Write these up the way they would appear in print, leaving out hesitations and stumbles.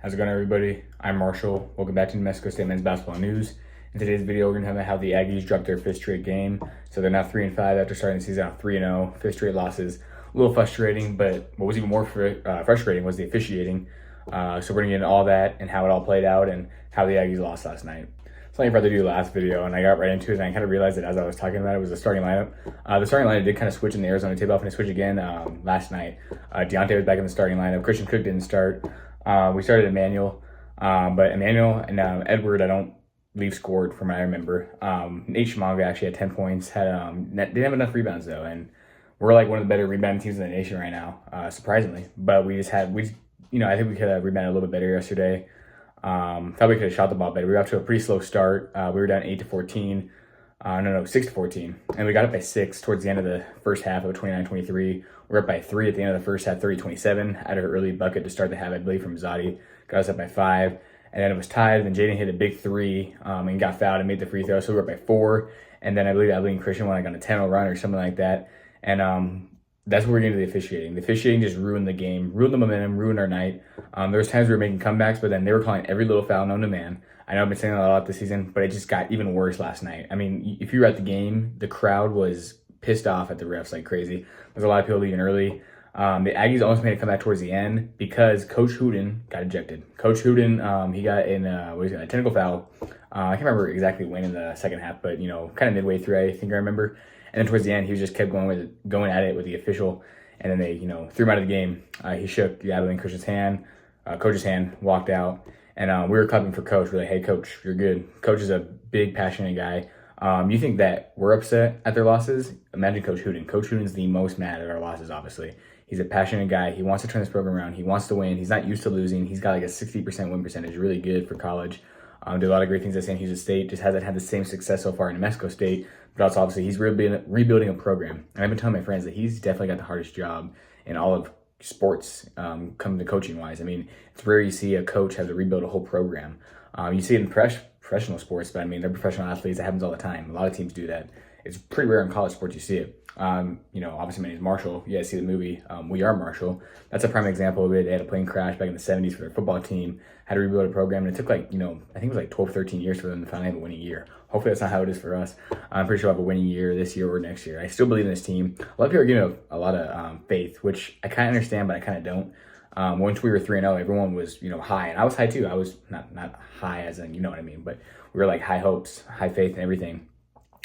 How's it going, everybody? I'm Marshall. Welcome back to New Mexico State men's basketball news. In today's video, we're going to talk about how the Aggies dropped their fifth straight game. So they're now 3-5 after starting the season out 3-0, fifth straight losses. A little frustrating, but what was even more frustrating was the officiating. So we're going to get into all that and how it all played out and how the Aggies lost last night. So like I tried to do the last video, and I got right into it, and I kind of realized that as I was talking about it, was the starting lineup. The starting lineup did kind of switch in the Arizona tip-off, and it switched again last night. Deontay was back in the starting lineup. Christian Cook didn't start. We started Emmanuel, but Emmanuel and Edward, I don't believe scored from what I remember. Nate Shimanga actually had 10 points, didn't have enough rebounds though, and we're like one of the better rebounding teams in the nation right now, surprisingly. But I think we could have rebounded a little bit better yesterday. Thought we could have shot the ball better. We got off to a pretty slow start. We were down 6-14, and we got up by 6 towards the end of the first half of 29-23. We were up by 3 at the end of the first half, 30-27. Had an early bucket to start the half, I believe, from Zadi. Got us up by 5, and then it was tied. Then Jaden hit a big 3 and got fouled and made the free throw, so we were up by 4. And then I believe Abilene Christian went like on a 10-0 run or something like that. And that's where we're getting to the officiating. The officiating just ruined the game, ruined the momentum, ruined our night. There was times we were making comebacks, but then they were calling every little foul known to man. I know I've been saying that a lot this season, but it just got even worse last night. I mean, if you were at the game, the crowd was pissed off at the refs like crazy. There's a lot of people leaving early. The Aggies almost made a comeback towards the end because Coach Hooten got ejected. Coach Hooten, he got in a technical foul. I can't remember exactly when in the second half, but kind of midway through, I think I remember. And then towards the end, he just kept going at it with the official, and then they threw him out of the game. He shook the Abilene Christian's hand, coach's hand, walked out, and we were clapping for Coach. We're like, "Hey, Coach, you're good." Coach is a big, passionate guy. You think that we're upset at their losses? Imagine Coach Hooten. Coach Hooten's the most mad at our losses, obviously. He's a passionate guy. He wants to turn this program around. He wants to win. He's not used to losing. He's got like a 60% win percentage, really good for college. Did a lot of great things at San Jose State. Just hasn't had the same success so far in New Mexico State. But also, obviously, he's rebuilding a program. And I've been telling my friends that he's definitely got the hardest job in all of sports, coming to coaching-wise. I mean, it's rare you see a coach have to rebuild a whole program. You see it in professional sports, but I mean, they're professional athletes. It happens all the time. A lot of teams do that. It's pretty rare in college sports you see it. Obviously my name is Marshall. You guys see the movie, We Are Marshall. That's a prime example of it. They had a plane crash back in the 70s for their football team, had to rebuild a program, and it took I think it was like 12, 13 years for them to finally have a winning year. Hopefully that's not how it is for us. I'm pretty sure I'll have a winning year this year or next year. I still believe in this team. A lot of people are giving a lot of faith, which I kind of understand, but I kind of don't. Once we were 3-0, everyone was, high, and I was high too. I was not high as in, you know what I mean, but we were like high hopes, high faith and everything.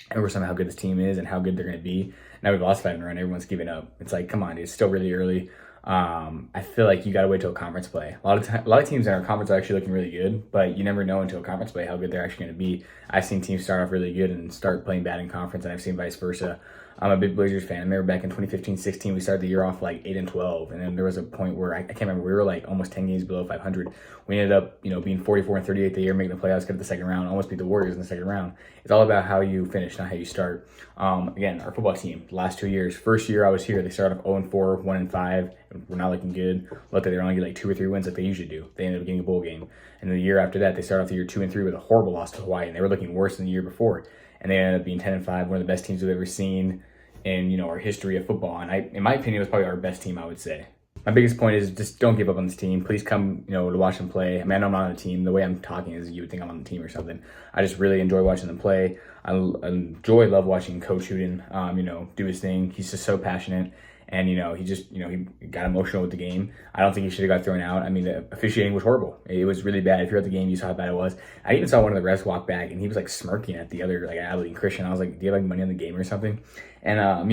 And we're how good this team is and how good they're going to be. Now we've lost 5 in a row and everyone's giving up. It's like, come on, dude, it's still really early. I feel like you got to wait till conference play. A lot of teams in our conference are actually looking really good, but you never know until conference play how good they're actually going to be. I've seen teams start off really good and start playing bad in conference, and I've seen vice versa. I'm a big Blazers fan. I remember back in 2015-16, we started the year off like 8-12, and then there was a point where I can't remember. We were like almost 10 games below 500. We ended up, being 44-38 the year, making the playoffs, get to the second round, almost beat the Warriors in the second round. It's all about how you finish, not how you start. Again, our football team, the last 2 years. First year I was here, they started off 0-4, 1-5. We're not looking good. Luckily, they're only getting like 2 or 3 wins like they usually do. They ended up getting a bowl game. And the year after that, they started off the year 2-3 with a horrible loss to Hawaii, and they were looking worse than the year before. And they ended up being 10-5, one of the best teams we've ever seen in our history of football. And in my opinion, it was probably our best team, I would say. My biggest point is just don't give up on this team. Please come, to watch them play. I mean, I know I'm not on the team. The way I'm talking is you would think I'm on the team or something. I just really enjoy watching them play. I love watching Coach Hooten, do his thing. He's just so passionate. And, he got emotional with the game. I don't think he should have got thrown out. I mean, the officiating was horrible. It was really bad. If you're at the game, you saw how bad it was. I even saw one of the refs walk back, and he was, smirking at the other, Abilene Christian. I was like, do you have, money on the game or something? And,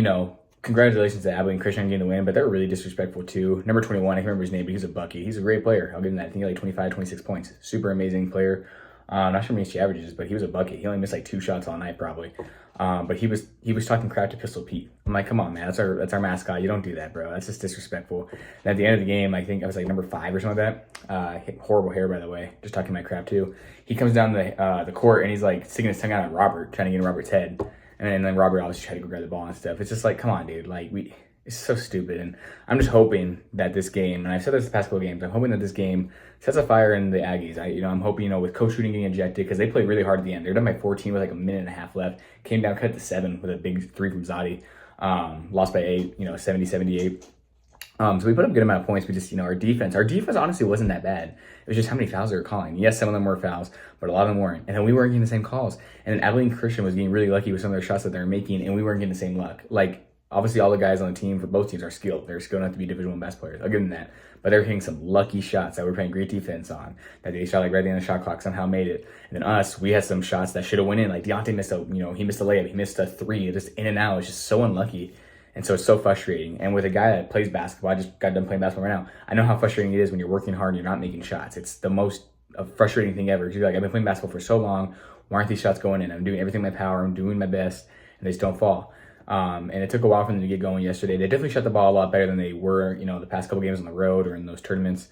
congratulations to Abilene Christian on getting the win, but they were really disrespectful, too. Number 21, I can't remember his name, but he's a bucket. He's a great player. I'll give him that. I think he had, 25, 26 points. Super amazing player. Not sure how many averages, but he was a bucket. He only missed 2 shots all night probably. But he was talking crap to Pistol Pete. I'm like, come on, man, that's our mascot. You don't do that, bro. That's just disrespectful. And at the end of the game, I think I was number 5 or something like that. Horrible hair, by the way. Just talking my crap too. He comes down the court and he's sticking his tongue out at Robert, trying to get in Robert's head. And then Robert obviously tried to go grab the ball and stuff. It's just come on, dude. It's so stupid. And I'm just hoping that this game, and I've said this the past couple of games, I'm hoping that this game sets a fire in the Aggies. I'm hoping, with Coach Hooten getting ejected, because they played really hard at the end. They're done by 14 with a minute and a half left. Came down, cut to 7 with a big 3 from Zadi. Lost by 8, 70-78. So we put up a good amount of points. We just, our defense honestly wasn't that bad. It was just how many fouls they were calling. Yes, some of them were fouls, but a lot of them weren't. And then we weren't getting the same calls. And then Abilene Christian was getting really lucky with some of their shots that they were making, and we weren't getting the same luck. Like, obviously, all the guys on the team for both teams are skilled. They're skilled enough to be Division I best players. I'll give them that. But they were hitting some lucky shots that we're playing great defense on, that they shot like right at the end of the shot clock, somehow made it. And then us, we had some shots that should have went in. Like Deontay missed he missed a layup, he missed a three, just in and out. It's just so unlucky. And so it's so frustrating. And with a guy that plays basketball, I just got done playing basketball right now. I know how frustrating it is when you're working hard and you're not making shots. It's the most frustrating thing ever. You're like, I've been playing basketball for so long. Why aren't these shots going in? I'm doing everything in my power. I'm doing my best, and they just don't fall. And it took a while for them to get going yesterday. They definitely shot the ball a lot better than they were, the past couple games on the road or in those tournaments.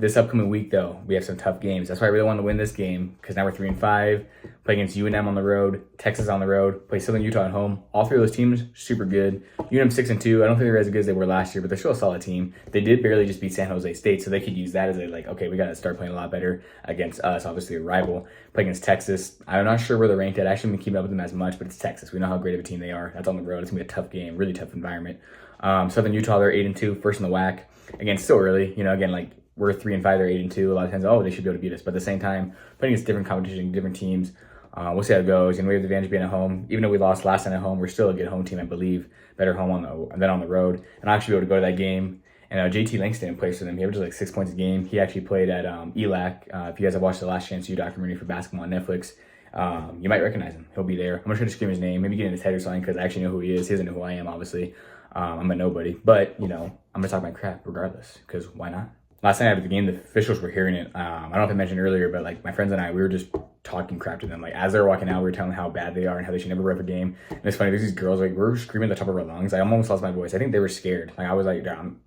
This upcoming week, though, we have some tough games. That's why I really wanted to win this game, because now we're 3-5. Play against UNM on the road, Texas on the road, play Southern Utah at home. All three of those teams, super good. UNM 6-2. I don't think they're as good as they were last year, but they're still a solid team. They did barely just beat San Jose State, so they could use that as okay, we got to start playing a lot better against us, obviously a rival. Play against Texas. I'm not sure where they're ranked at. I haven't been keeping up with them as much, but it's Texas. We know how great of a team they are. That's on the road. It's going to be a tough game, really tough environment. Southern Utah, they're 8-2, first in the WAC. Again, still early. We're 3-5, they're 8-2. A lot of times, they should be able to beat us. But at the same time, playing against different competition, different teams, we'll see how it goes. And we have the advantage being at home. Even though we lost last time at home, we're still a good home team, I believe. Better home than on the road. And I'll actually be able to go to that game. And JT Langston plays for them. He averages like 6 points a game. He actually played at ELAC. If you guys have watched the Last Chance U documentary for basketball on Netflix, you might recognize him. He'll be there. I'm going to try to scream his name, maybe get in his head or something, because I actually know who he is. He doesn't know who I am, obviously. I'm a nobody. But, I'm going to talk my crap regardless, because why not? Last night after the game, the officials were hearing it. I don't know if I mentioned earlier, but my friends and I, we were just talking crap to them. As they were walking out, we were telling them how bad they are and how they should never ref a game. And it's funny, there's these girls, we were screaming at the top of our lungs. I almost lost my voice. I think they were scared. I was like,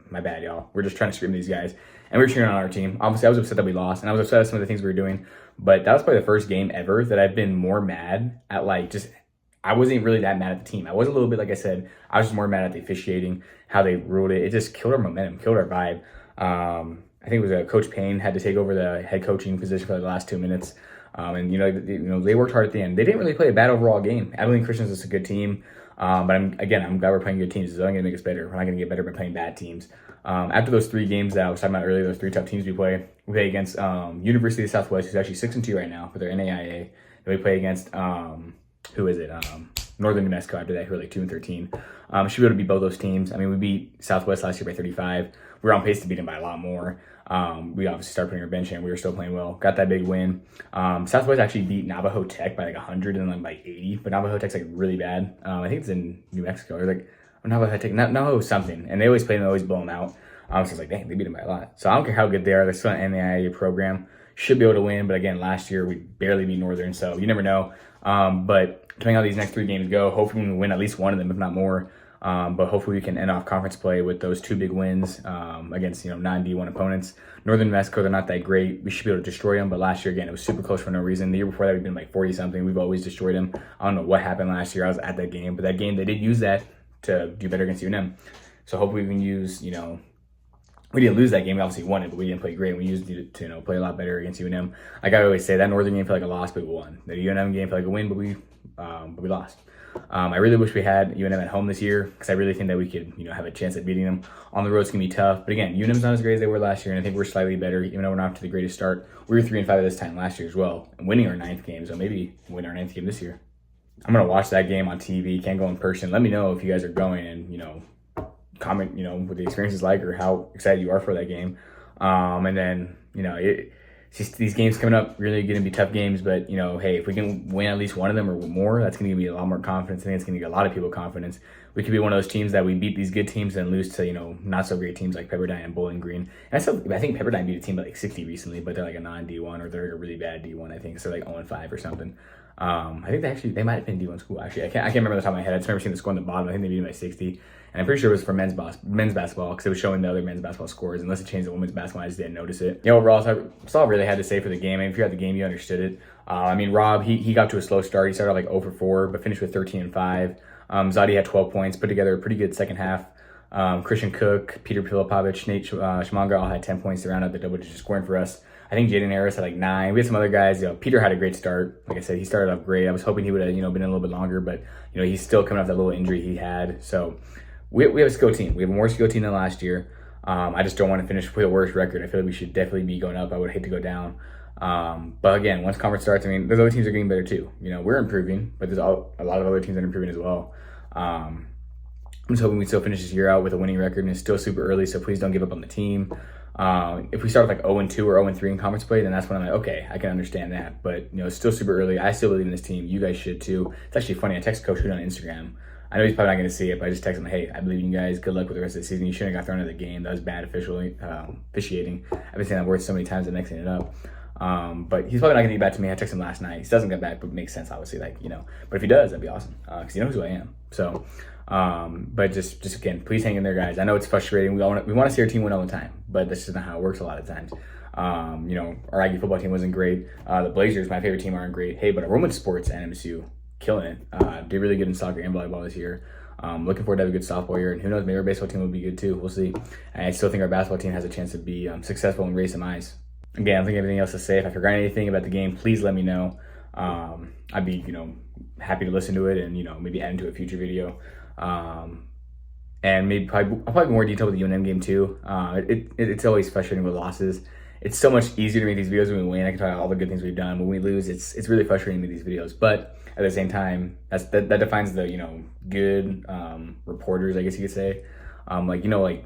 my bad, y'all. We're just trying to scream at these guys. And we were cheering on our team. Obviously, I was upset that we lost, and I was upset at some of the things we were doing. But that was probably the first game ever that I've been more mad at, I wasn't really that mad at the team. I was a little bit, like I said, I was just more mad at the officiating, how they ruled it. It just killed our momentum, killed our vibe. I think it was Coach Payne had to take over the head coaching position for the last 2 minutes. They worked hard at the end. They didn't really play a bad overall game. Abilene Christian is a good team. But I'm glad we're playing good teams. It's only going to make us better. We're not going to get better by playing bad teams. After those 3 games that I was talking about earlier, those 3 tough teams we play against University of Southwest, who's actually 6-2 right now for their NAIA. Then we play against, Northern New Mexico after that, who are 2-13. Should be able to beat both those teams. We beat Southwest last year by 35. We were on pace to beat them by a lot more. We obviously started putting our bench in. We were still playing well. Got that big win. Southwest actually beat Navajo Tech by 100 and then by 80. But Navajo Tech's really bad. I think it's in New Mexico. Or Navajo Tech, Navajo something. And they always play them, they always blow them out. So I was dang, they beat them by a lot. So I don't care how good they are. They're still an NAIA program. Should be able to win. But again, last year we barely beat Northern. So you never know. But depending on how these next 3 games go, hopefully we can win at least one of them, if not more. But hopefully we can end off conference play with those 2 big wins against non-D1 opponents. Northern New Mexico, they're not that great. We should be able to destroy them. But last year, again, it was super close for no reason. The year before that, we've been 40-something. We've always destroyed them. I don't know what happened last year. I was at that game. But that game, they did use that to do better against UNM. So hopefully we can use, we didn't lose that game. We obviously won it, but we didn't play great. We used it to play a lot better against UNM. Like I always say, that Northern game felt like a loss, but we won. The UNM game felt like a win, but we lost. I really wish we had UNM at home this year, because I really think that we could, have a chance at beating them. On the road, it's going to be tough. But again, UNM's not as great as they were last year, and I think we're slightly better, even though we're not off to the greatest start. We were 3-5 at this time last year as well, and winning our 9th game, so maybe win our 9th game this year. I'm going to watch that game on TV. Can't go in person. Let me know if you guys are going, and, comment, what the experience is like or how excited you are for that game. And then, these games coming up really going to be tough games, but hey, if we can win at least one of them or more, that's going to give me a lot more confidence. I think it's going to give a lot of people confidence. We could be one of those teams that we beat these good teams and lose to not so great teams like Pepperdine and Bowling Green. And I think Pepperdine beat a team by 60 recently, but they're a non-D1 or they're a really bad D1. I think so, they're 0-5 or something. I think they might have been D1 school actually. I can't remember the top of my head. I just remember seeing the score on the bottom. I think they beat them by 60. And I'm pretty sure it was for men's basketball, because it was showing the other men's basketball scores. Unless it changed the women's basketball, I just didn't notice it. Overall, that's all I really had to say for the game. If you had the game, you understood it. Rob, he got to a slow start. He started 0-for-4, but finished with 13-5. Zadi had 12 points, put together a pretty good second half. Christian Cook, Peter Pilipovich, Nate Shimanga all had 10 points to round out the double-digit scoring for us. I think Jaden Harris had 9. We had some other guys. Peter had a great start. Like I said, he started off great. I was hoping he would have been a little bit longer, but he's still coming off that little injury he had. So we have a skill team. We have a more skill team than last year. I just don't want to finish with a worse record. I feel like we should definitely be going up. I would hate to go down. But again, once conference starts, I mean, those other teams are getting better too. You know, we're improving, but there's a lot of other teams that are improving as well. I'm just hoping we still finish this year out with a winning record, and it's still super early, so please don't give up on the team. If we start with like 0-2 or 0-3 in conference play, then that's when I'm like, okay, I can understand that. But, you know, it's still super early. I still believe in this team. You guys should too. It's actually funny. I text Coach Hood on Instagram. I know he's probably not going to see it, but I just text him, hey, I believe in you guys. Good luck with the rest of the season. You shouldn't have got thrown out of the game. That was bad officiating. I've been saying that word so many times, I'm mixing it up. But he's probably not going to get back to me. I texted him last night. He doesn't get back, but it makes sense, obviously. Like, you know, but if he does, that'd be awesome because he knows who I am. So, but just again, please hang in there, guys. I know it's frustrating. We want to see our team win all the time, but that's just not how it works a lot of times. You know, our Aggie football team wasn't great. The Blazers, my favorite team, aren't great. Hey, but our women's sports at MSU, killing it. Did really good in soccer and volleyball this year. Looking forward to have a good softball year, and who knows, maybe our baseball team will be good too. We'll see. And I still think our basketball team has a chance to be successful and raise some eyes. Again, I don't think everything else to say. If I forgot anything about the game, please let me know. I'd be, you know, happy to listen to it and, you know, maybe add into a future video. And maybe I'll probably be more detailed with the UNM game too. It's always frustrating with losses. It's so much easier to make these videos when we win. I can talk about all the good things we've done. When we lose, it's really frustrating to make these videos. But at the same time, that defines the, you know, good reporters, I guess you could say. Like, you know, like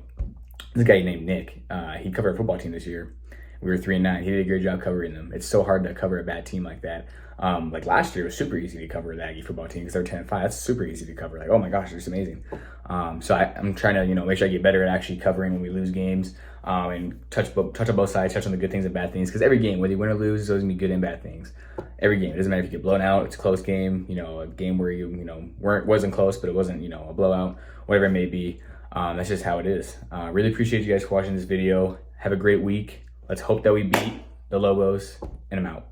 this guy named Nick, he covered a football team this year. We were 3-9. He did a great job covering them. It's so hard to cover a bad team like that. Like last year, it was super easy to cover the Aggie football team because they're 10-5. That's super easy to cover. Like, oh my gosh, they're just amazing. So I'm trying to, you know, make sure I get better at actually covering when we lose games, and touch on both sides, touch on the good things and bad things. Because every game, whether you win or lose, there's always gonna be good and bad things. Every game, it doesn't matter if you get blown out. It's a close game. You know, a game where you know wasn't close, but it wasn't, you know, a blowout. Whatever it may be. That's just how it is. Really appreciate you guys for watching this video. Have a great week. Let's hope that we beat the Lobos, and I'm out.